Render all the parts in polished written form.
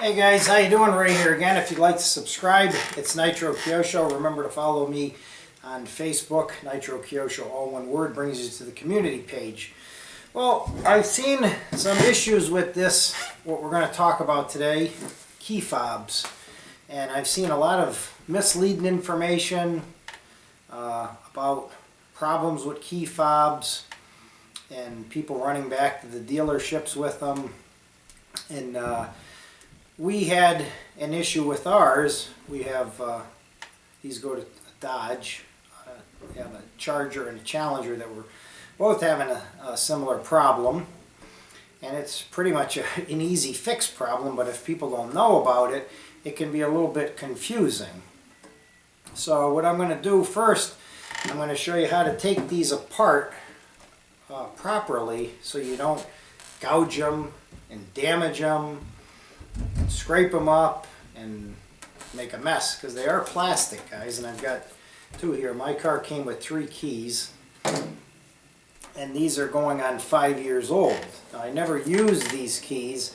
Hey guys, how you doing? Ray here again. If you'd like to subscribe, it's Nitro Kyosho. Remember to follow me on Facebook. Nitro Kyosho, all one word, brings you to the community page. Well, I've seen some issues with this, what we're going to talk about today, key fobs. And I've seen a lot of misleading information about problems with key fobs and people running back to the dealerships with them. And we had an issue with ours. We have, these go to Dodge. We have a Charger and a Challenger that were both having a similar problem. And it's pretty much an easy fix problem, but if people don't know about it, it can be a little bit confusing. So what I'm going to do first, I'm going to show you how to take these apart properly so you don't gouge them and damage them, and scrape them up and make a mess, because they are plastic, guys. And I've got two here. My car came with 3 keys, and these are going on 5 years old. Now, I never used these keys.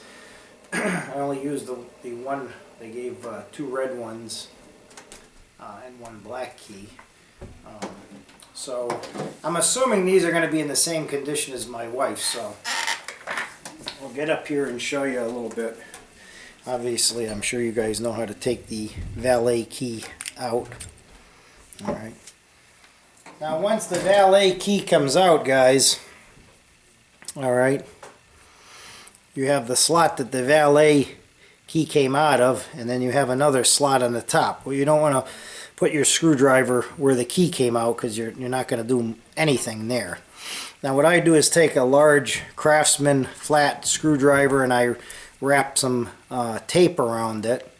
I only used the one. They gave 2 red ones and 1 black key. So I'm assuming these are going to be in the same condition as my wife's. So I'll get up here and show you a little bit. Obviously, I'm sure you guys know how to take the valet key out. Alright. Now, once the valet key comes out, guys, alright, you have the slot that the valet key came out of, and then you have another slot on the top. Well, you don't want to put your screwdriver where the key came out, because you're not going to do anything there. Now, what I do is take a large Craftsman flat screwdriver and I wrap some tape around it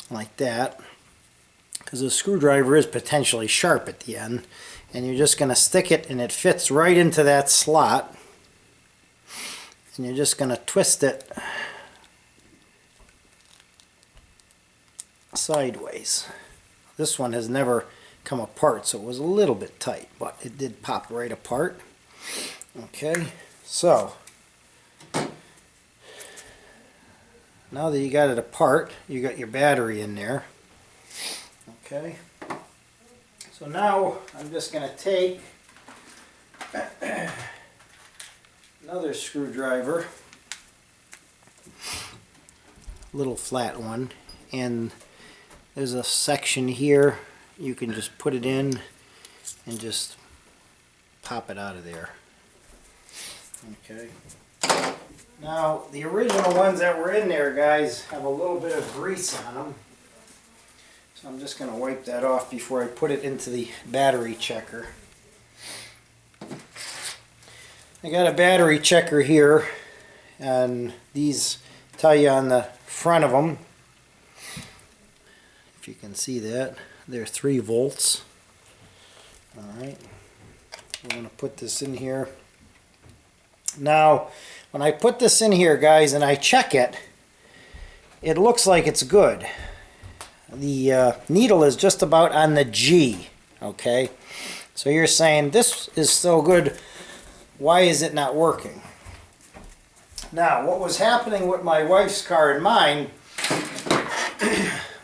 like that, because the screwdriver is potentially sharp at the end, and you're just going to stick it and it fits right into that slot, and you're just going to twist it sideways. This one has never come apart, so it was a little bit tight, but it did pop right apart. Okay, so now that you got it apart, you got your battery in there. Okay, so now I'm just going to take another screwdriver, little flat one, and there's a section here. You can just put it in and just pop it out of there. Okay. Now, the original ones that were in there, guys, have a little bit of grease on them. So I'm just going to wipe that off before I put it into the battery checker. I got a battery checker here, and these tell you on the front of them, if you can see that, they're 3 volts. Alright, we're going to put this in here. Now, when I put this in here, guys, and I check it, it looks like it's good. The needle is just about on the G, okay? So you're saying, this is so good, why is it not working? Now, what was happening with my wife's car and mine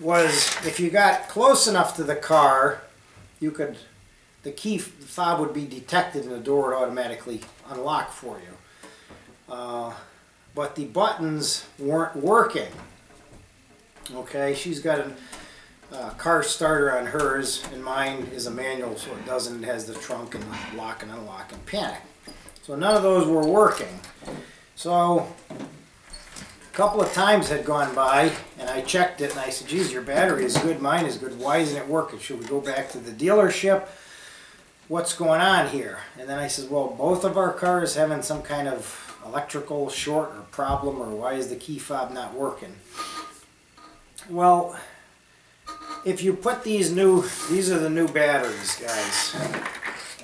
was, if you got close enough to the car, you could, the key fob would be detected and the door would automatically unlock for you. But the buttons weren't working. Okay, she's got a car starter on hers, and mine is a manual, so it doesn't. It has the trunk and the lock and unlock and panic. So none of those were working. So a couple of times had gone by, and I checked it, and I said, geez, your battery is good, mine is good, why isn't it working? Should we go back to the dealership? What's going on here? And then I said, well, both of our cars having some kind of electrical short or problem, or why is the key fob not working? Well, if you put these are the new batteries, guys.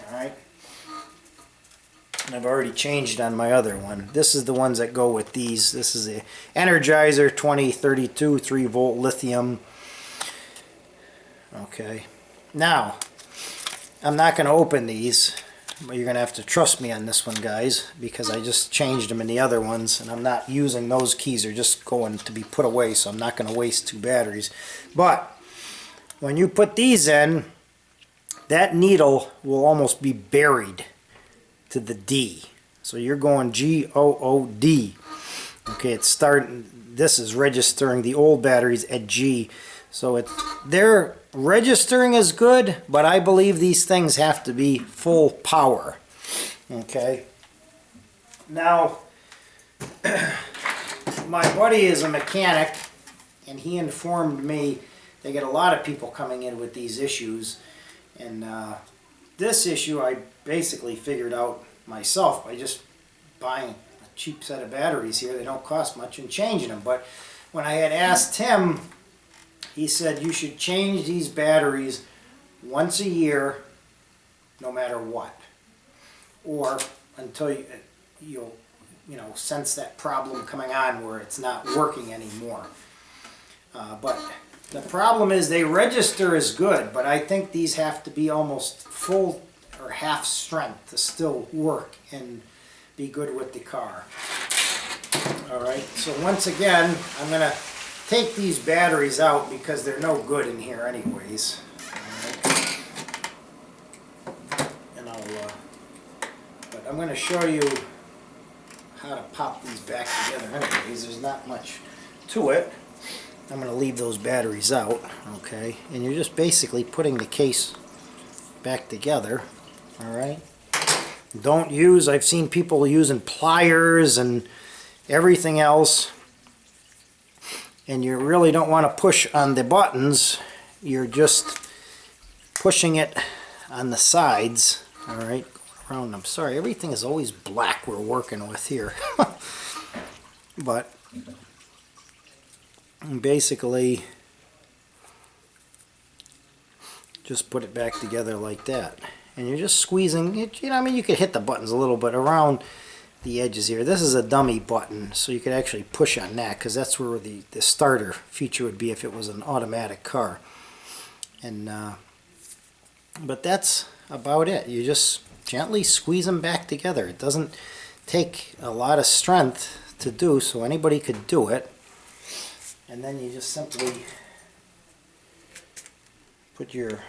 Alright. And I've already changed on my other one. This is the ones that go with these. This is the Energizer 2032 3 volt lithium. Okay. Now, I'm not going to open these but you're gonna have to trust me on this one, guys, because I just changed them in the other ones, and I'm not using those keys. They're just going to be put away, so I'm not gonna waste 2 batteries. But when you put these in, that needle will almost be buried to the D. So you're going G-O-O-D. Okay, it's starting, this is registering the old batteries at G. So they're registering is good, but I believe these things have to be full power. Okay. Now, my buddy is a mechanic, and he informed me they get a lot of people coming in with these issues. And this issue I basically figured out myself by just buying a cheap set of batteries here. They don't cost much, and changing them. But when I had asked him, he said you should change these batteries once a year, no matter what, or until you'll sense that problem coming on where it's not working anymore. But the problem is they register as good, but I think these have to be almost full or half strength to still work and be good with the car. Alright, so once again, I'm going to take these batteries out because they're no good in here anyways. Alright. And but I'm going to show you how to pop these back together anyways. There's not much to it. I'm going to leave those batteries out, okay? And you're just basically putting the case back together, alright? Don't use, I've seen people using pliers and everything else, and you really don't want to push on the buttons. You're just pushing it on the sides, alright? Going around, I'm sorry, everything is always black we're working with here. But basically just put it back together like that, and you're just squeezing it. I mean, you could hit the buttons a little bit around the edges here. This is a dummy button, so you could actually push on that, because that's where the starter feature would be if it was an automatic car. And but that's about it. You just gently squeeze them back together. It doesn't take a lot of strength to do, so anybody could do it. And then you just simply put your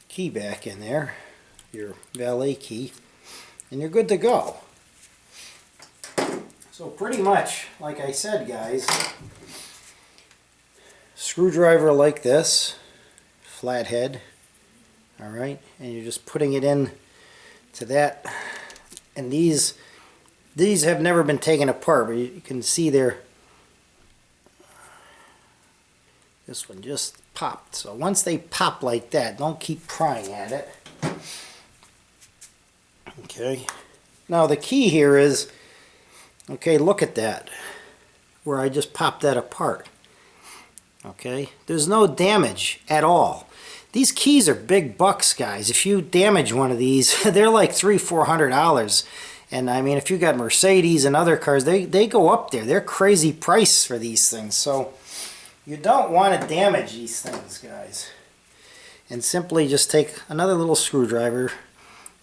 key back in there, your valet key, and you're good to go. So pretty much, like I said, guys, screwdriver like this, flathead, alright, and you're just putting it in to that, and these have never been taken apart, but you can see they're, this one just popped. So once they pop like that, don't keep prying at it. Okay. Now the key here is, okay, look at that, where I just popped that apart. Okay. There's no damage at all. These keys are big bucks, guys. If you damage one of these, they're like $300-400. And I mean, if you got Mercedes and other cars, they go up there. They're crazy price for these things. So you don't want to damage these things, guys. And simply just take another little screwdriver.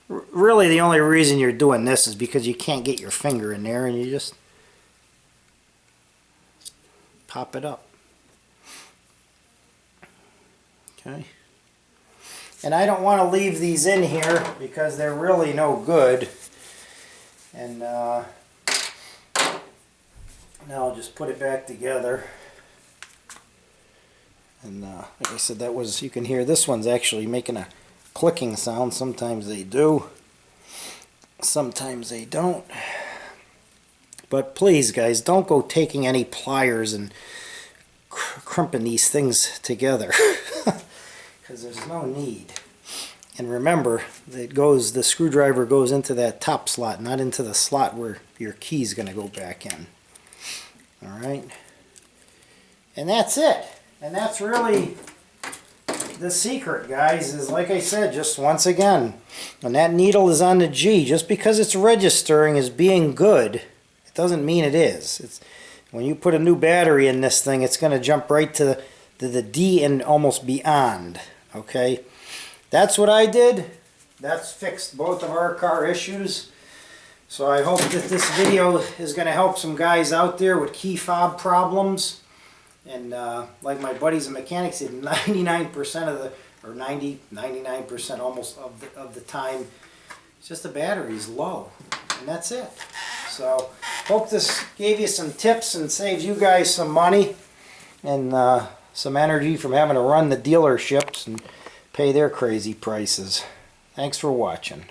Really, the only reason you're doing this is because you can't get your finger in there, and you just pop it up. Okay. And I don't want to leave these in here because they're really no good. And now I'll just put it back together. And like I said, that was, you can hear this one's actually making a clicking sound. Sometimes they do, sometimes they don't. But please, guys, don't go taking any pliers and crimping these things together, because there's no need. And remember, the screwdriver goes into that top slot, not into the slot where your key's going to go back in. All right, and that's it. And that's really the secret, guys, is like I said, just once again, when that needle is on the G, just because it's registering as being good, it doesn't mean it is. It's, when you put a new battery in this thing, it's going to jump right to the D and almost beyond. Okay? That's what I did. that's fixed both of our car issues. So I hope that this video is going to help some guys out there with key fob problems. And like my buddies and mechanics said, 99% of the, or 99% almost of the time, it's just the battery's low. And that's it. So hope this gave you some tips and saves you guys some money and some energy from having to run the dealerships and pay their crazy prices. Thanks for watching.